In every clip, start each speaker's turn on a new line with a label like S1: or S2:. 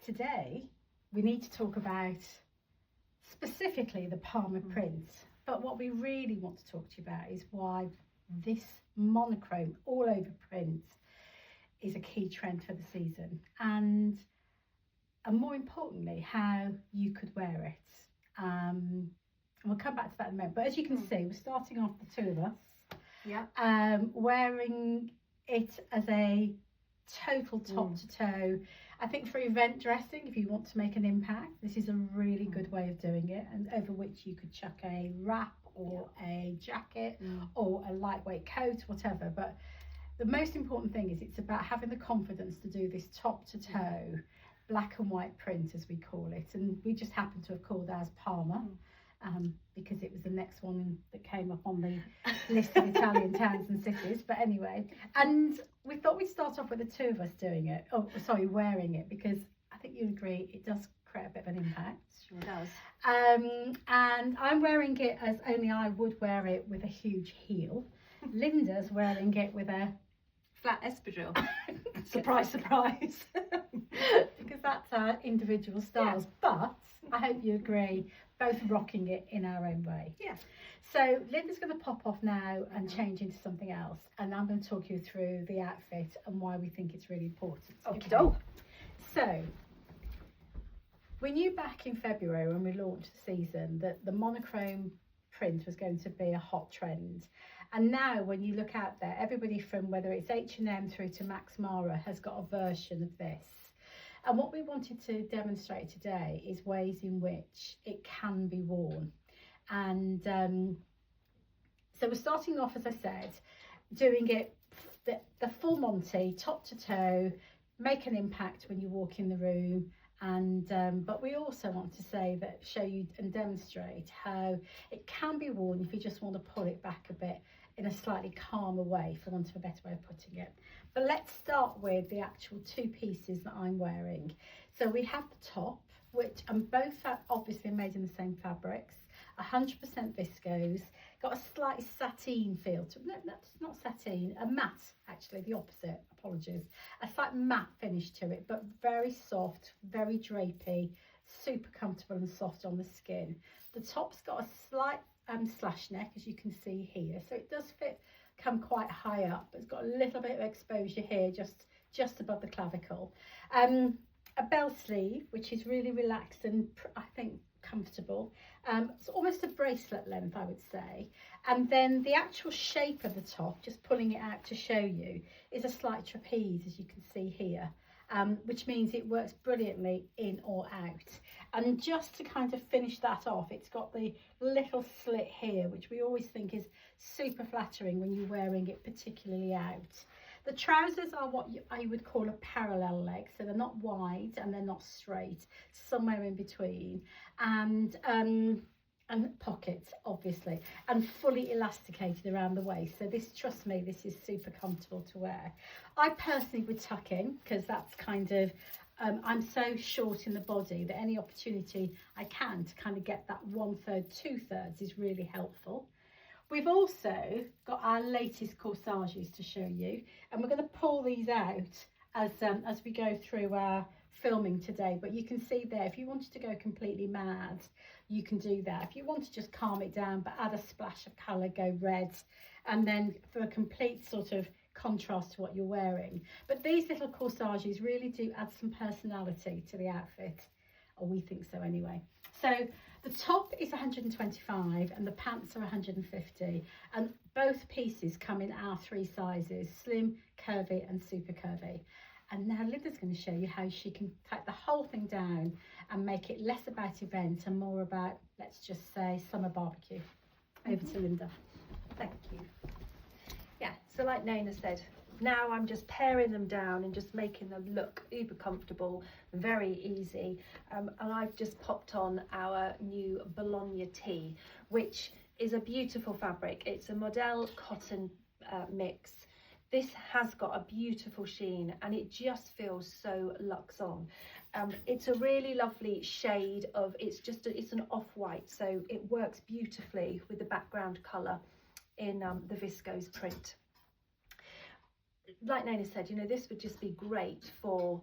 S1: today we need to talk about specifically the Parma print, but what we really want to talk to you about is why this monochrome all over print is a key trend for the season, and more importantly how you could wear it. And we'll come back to that in a moment, but as you can see, we're starting off, the two of us, wearing it as a total top to toe. I think for event dressing, if you want to make an impact, this is a really good way of doing it, and over which you could chuck a wrap or a jacket or a lightweight coat, whatever. But the most important thing is it's about having the confidence to do this top to toe black and white print, as we call it, and we just happen to have called ours Parma because it was the next one that came up on the list of Italian towns and cities. But anyway, and we thought we'd start off with the two of us doing it, wearing it, because I think you'd agree it does create a bit of an impact.
S2: Sure does.
S1: And I'm wearing it as only I would wear it, with a huge heel. Linda's wearing it with a
S2: flat espadrille.
S1: Surprise, surprise. Because that's our individual styles. But I hope you agree, both rocking it in our own way.
S2: Yeah.
S1: So Linda's going to pop off now and change into something else, and I'm going to talk you through the outfit and why we think it's really important.
S2: Okay.
S1: So we knew back in February when we launched the season that the monochrome print was going to be a hot trend, and now when you look out there, everybody from whether it's H&M through to Max Mara has got a version of this. And what we wanted to demonstrate today is ways in which it can be worn. And so we're starting off, as I said, doing it the full Monty, top to toe, make an impact when you walk in the room. And but we also want to show you and demonstrate how it can be worn if you just want to pull it back a bit in a slightly calmer way, for want of a better way of putting it. But let's start with the actual two pieces that I'm wearing. So we have the top, which both are obviously made in the same fabrics, 100% viscose, got a slight sateen feel to it. No, that's not sateen, a matte, actually, the opposite, apologies. A slight matte finish to it, but very soft, very drapey, super comfortable and soft on the skin. The top's got a slight slash neck, as you can see here, so it does come quite high up, but it's got a little bit of exposure here, just above the clavicle. A bell sleeve, which is really relaxed and I think comfortable. It's almost a bracelet length, I would say. And then the actual shape of the top, just pulling it out to show you, is a slight trapeze, as you can see here. Which means it works brilliantly in or out. And just to kind of finish that off, it's got the little slit here, which we always think is super flattering when you're wearing it particularly out. The trousers are what I would call a parallel leg, so they're not wide and they're not straight, somewhere in between. And pockets, obviously, and fully elasticated around the waist. So this, trust me, this is super comfortable to wear. I personally would tuck in, because that's kind of, I'm so short in the body that any opportunity I can to kind of get that 1/3, 2/3 is really helpful. We've also got our latest corsages to show you, and we're going to pull these out as we go through our filming today. But you can see there, if you wanted to go completely mad, you can do that. If you want to just calm it down but add a splash of colour, go red, and then for a complete sort of contrast to what you're wearing. But these little corsages really do add some personality to the outfit, or we think so anyway. So the top is 125 and the pants are 150, and both pieces come in our three sizes: slim, curvy and super curvy. And now Linda's going to show you how she can take the whole thing down and make it less about event and more about, let's just say, summer barbecue. Over to Linda.
S2: Thank you. Yeah, so like Nana said, now I'm just paring them down and just making them look uber comfortable, very easy. And I've just popped on our new Bologna tee, which is a beautiful fabric. It's a Model cotton mix. This has got a beautiful sheen and it just feels so luxe on. It's a really lovely shade of, it's an off-white, so it works beautifully with the background colour in the viscose print. Like Nana said, you know, this would just be great for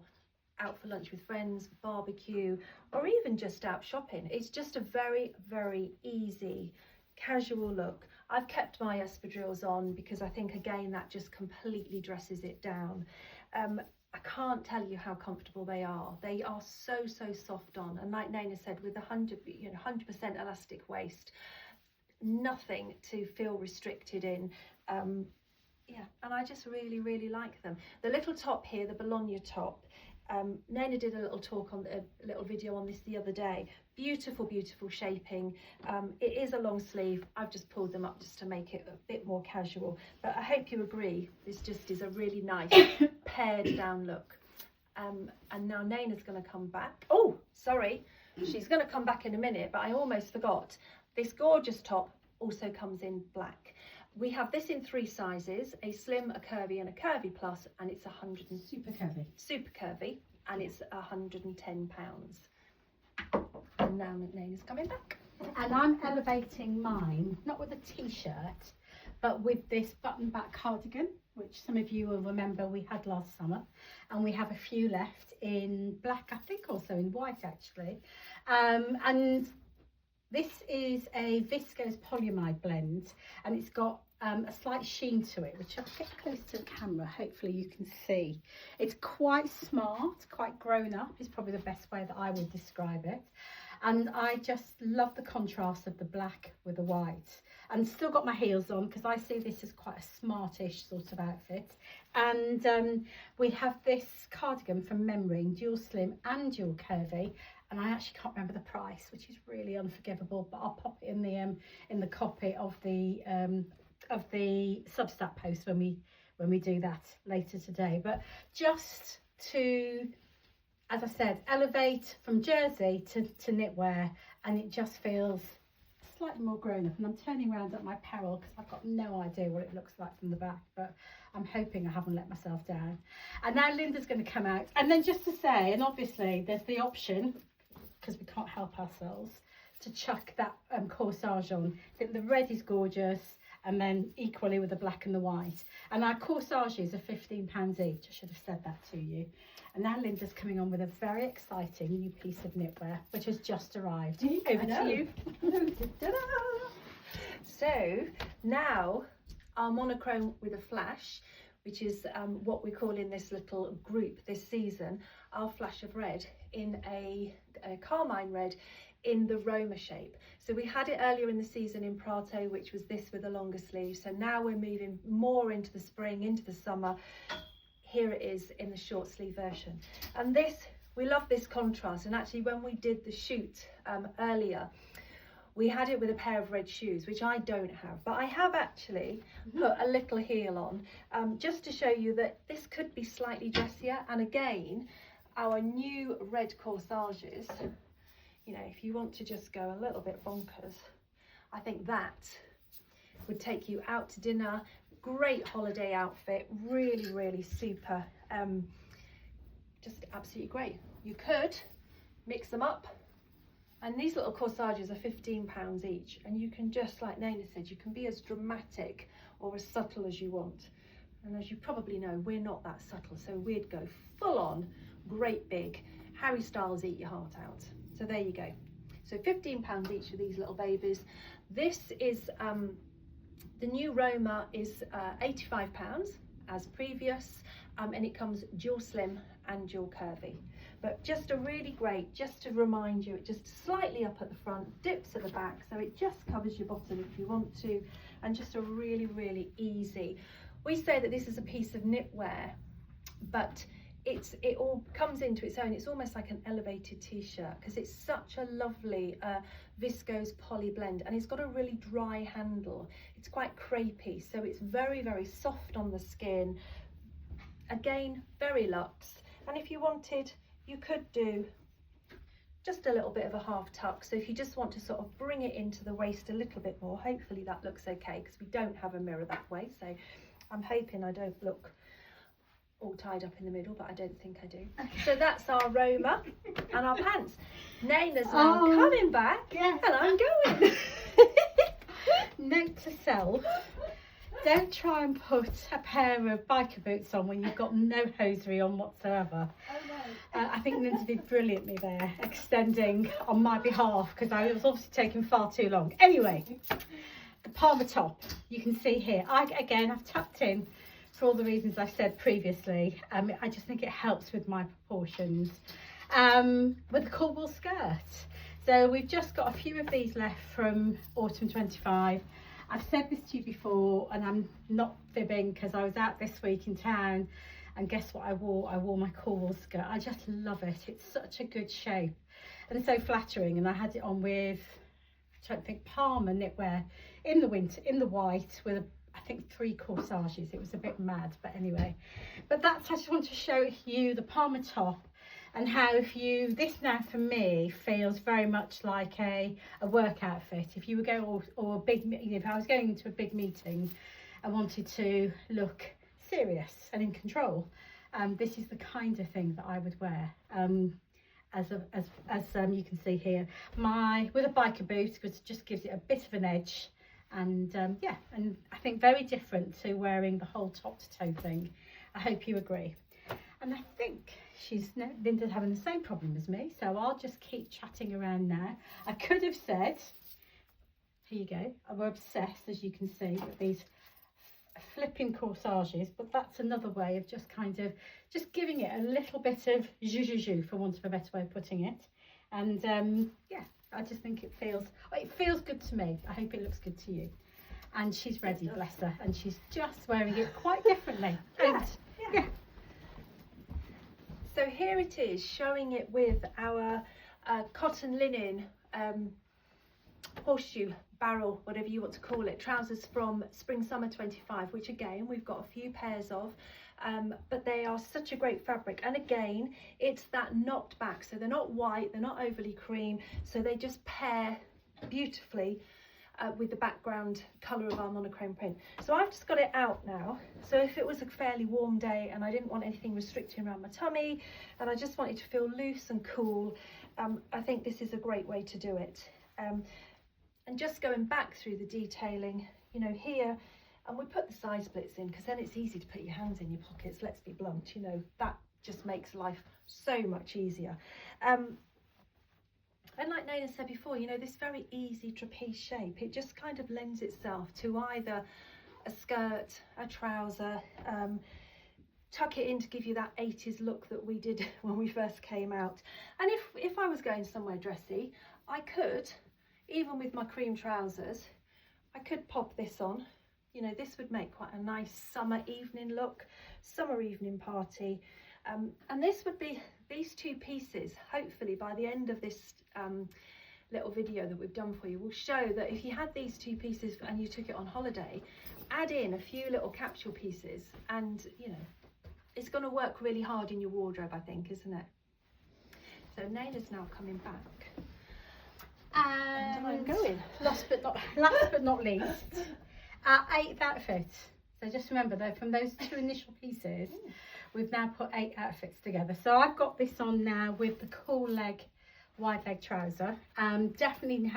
S2: out for lunch with friends, barbecue, or even just out shopping. It's just a very, very easy, casual look. I've kept my espadrilles on because I think, again, that just completely dresses it down. I can't tell you how comfortable they are. They are so, so soft on. And like Nana said, with 100% elastic waist, nothing to feel restricted in. Yeah, and I just really, really like them. The little top here, the Bologna top, Nana did a little talk on a little video on this the other day. Beautiful, beautiful shaping. It is a long sleeve. I've just pulled them up just to make it a bit more casual, but I hope you agree this just is a really nice pared down look. And now Nana's going to come back. Oh, sorry, she's going to come back in a minute, but I almost forgot. This gorgeous top also comes in black. We have this in 3 sizes, a slim, a curvy and a curvy plus, and it's
S1: Super curvy.
S2: Super curvy, and it's £110. And now Nana's coming back.
S1: And I'm elevating mine, not with a t-shirt, but with this button back cardigan, which some of you will remember we had last summer. And we have a few left in black, I think also in white actually. And this is a viscose polyamide blend, and it's got a slight sheen to it, which I'll get close to the camera, hopefully you can see. It's quite smart, quite grown up is probably the best way that I would describe it. And I just love the contrast of the black with the white. And still got my heels on because I see this as quite a smartish sort of outfit. And we have this cardigan from memory, dual slim and dual curvy. And I actually can't remember the price, which is really unforgivable, but I'll pop it in the copy of the Substack post when we do that later today. But just to, as I said, elevate from jersey to knitwear, and it just feels slightly more grown up. And I'm turning around at my peril because I've got no idea what it looks like from the back, but I'm hoping I haven't let myself down. And now Linda's going to come out, and then just to say, and obviously there's the option, because we can't help ourselves, to chuck that corsage on. I think the red is gorgeous, and then equally with the black and the white. And our corsages are £15 each. I should have said that to you. And now Linda's coming on with a very exciting new piece of knitwear, which has just arrived. Over to you.
S2: So now our monochrome with a flash, which is what we call in this little group this season, our flash of red in a carmine red in the Roma shape. So we had it earlier in the season in Prato, which was this with a longer sleeve. So now we're moving more into the spring, into the summer. Here it is in the short sleeve version. And this, we love this contrast. And actually when we did the shoot earlier, we had it with a pair of red shoes, which I don't have, but I have actually put a little heel on, just to show you that this could be slightly dressier. And again, our new red corsages, you know, if you want to just go a little bit bonkers, I think that would take you out to dinner. Great holiday outfit, really, really super, just absolutely great. You could mix them up. And these little corsages are £15 each, and you can just, like Nana said, you can be as dramatic or as subtle as you want. And as you probably know, we're not that subtle, so we'd go full on, great big, Harry Styles eat your heart out. So there you go. So £15 each of these little babies. This is, the new Roma is £85 as previous, and it comes dual slim and dual curvy. But just a really great, just to remind you, it just slightly up at the front, dips at the back, so it just covers your bottom if you want to, and just a really, really easy. We say that this is a piece of knitwear, but it all comes into its own. It's almost like an elevated t-shirt because it's such a lovely viscose poly blend, and it's got a really dry handle. It's quite crepey, so it's very, very soft on the skin. Again, very luxe. And if you wanted, you could do just a little bit of a half tuck. So if you just want to sort of bring it into the waist a little bit more, hopefully that looks okay, because we don't have a mirror that way. So I'm hoping I don't look all tied up in the middle, but I don't think I do. Okay. So that's our Roma and our pants. Nana's now coming back, and I'm going.
S1: Note to self, don't try and put a pair of biker boots on when you've got no hosiery on whatsoever.
S2: Oh
S1: I think Linda did brilliantly there, extending on my behalf because I was obviously taking far too long. Anyway, the Parma top, you can see here. I've tucked in for all the reasons I said previously. I just think it helps with my proportions. With a cool wool skirt. So we've just got a few of these left from autumn 25. I've said this to you before, and I'm not fibbing because I was out this week in town, and guess what I wore? I wore my cool wool skirt. I just love it. It's such a good shape and so flattering. And I had it on with, I don't think, Parma knitwear in the winter, in the white, with I think 3 corsages. It was a bit mad, but anyway. But that's, I just want to show you the Parma top, and how this now for me feels very much like a work outfit. If you were going, or a big, if I was going into a big meeting and wanted to look serious and in control, this is the kind of thing that I would wear. As you can see here, with a biker boot, because it just gives it a bit of an edge, and yeah, and I think very different to wearing the whole top to toe thing. I hope you agree. And I think Linda's having the same problem as me, so I'll just keep chatting around now. I could have said, here you go, we're obsessed, as you can see, with these flipping corsages, but that's another way of just just giving it a little bit of zhuzh, for want of a better way of putting it. And yeah, I just think it feels good to me. I hope it looks good to you. And she's ready, bless her, and she's just wearing it quite differently. Yeah.
S2: So here it is, showing it with our cotton linen horseshoe barrel, whatever you want to call it, trousers from spring summer 25, which again we've got a few pairs of, but they are such a great fabric. And again, it's that knocked back, so they're not white, they're not overly cream, so they just pair beautifully with the background colour of our monochrome print. So I've just got it out now. So if it was a fairly warm day and I didn't want anything restricting around my tummy, and I just wanted to feel loose and cool, I think this is a great way to do it. And just going back through the detailing, you know, here, and we put the side splits in because then it's easy to put your hands in your pockets, let's be blunt, you know, that just makes life so much easier. And like Nana said before, you know, this very easy trapeze shape, it just kind of lends itself to either a skirt, a trouser, tuck it in to give you that 80s look that we did when we first came out. And if I was going somewhere dressy, I could, even with my cream trousers, I could pop this on. You know, this would make quite a nice summer evening look, summer evening party. And this would be, these 2 pieces, hopefully by the end of this little video that we've done for you, will show that if you had these 2 pieces and you took it on holiday, add in a few little capsule pieces, and you know, it's going to work really hard in your wardrobe, I think, isn't it? So Nana's now coming back.
S1: And
S2: I'm going.
S1: Last but not least, our 8th outfit. So just remember though, from those 2 initial pieces, we've now put 8 outfits together. So I've got this on now with the cool wide leg trouser. Definitely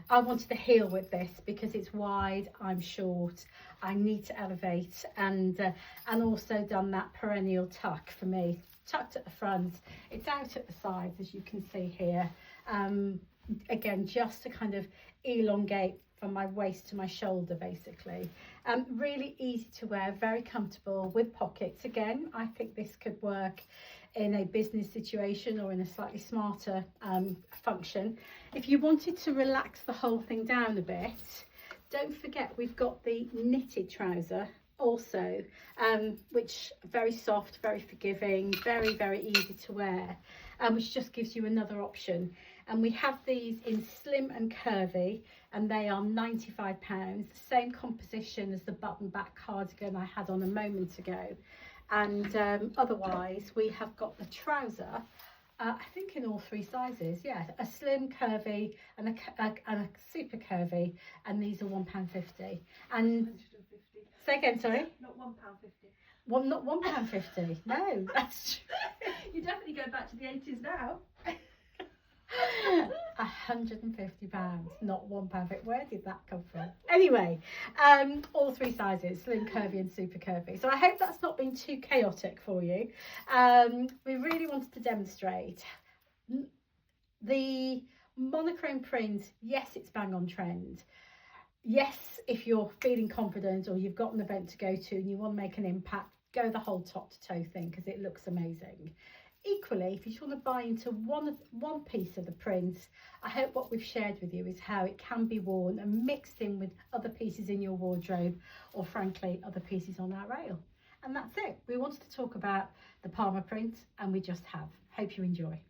S1: I wanted to heel with this because it's wide, I'm short, I need to elevate, and also done that perennial tuck for me. Tucked at the front, it's out at the sides, as you can see here. Again, just to kind of elongate from my waist to my shoulder, basically. Really easy to wear, very comfortable, with pockets. Again, I think this could work in a business situation or in a slightly smarter function. If you wanted to relax the whole thing down a bit, don't forget we've got the knitted trouser also, which very soft, very forgiving, very, very easy to wear, which just gives you another option. And we have these in slim and curvy, and they are £95, the same composition as the button back cardigan I had on a moment ago. And otherwise we have got the trouser, I think in all 3 sizes, yeah, a slim, curvy, and a super curvy, and these are £1.50. And
S2: 150.
S1: say again, sorry?
S2: Not £1.50.
S1: Well, not £1.50. No, that's true.
S2: You definitely go back to the 80s now.
S1: £150, not £1. Where did that come from? Anyway, all 3 sizes, slim, curvy and super curvy. So I hope that's not been too chaotic for you. We really wanted to demonstrate the monochrome print. Yes, it's bang on trend. Yes, if you're feeling confident or you've got an event to go to and you want to make an impact, go the whole top to toe thing because it looks amazing. Equally, if you just want to buy into one piece of the print, I hope what we've shared with you is how it can be worn and mixed in with other pieces in your wardrobe, or frankly other pieces on our rail. And that's it. We wanted to talk about the Parma print and we just have. Hope you enjoy.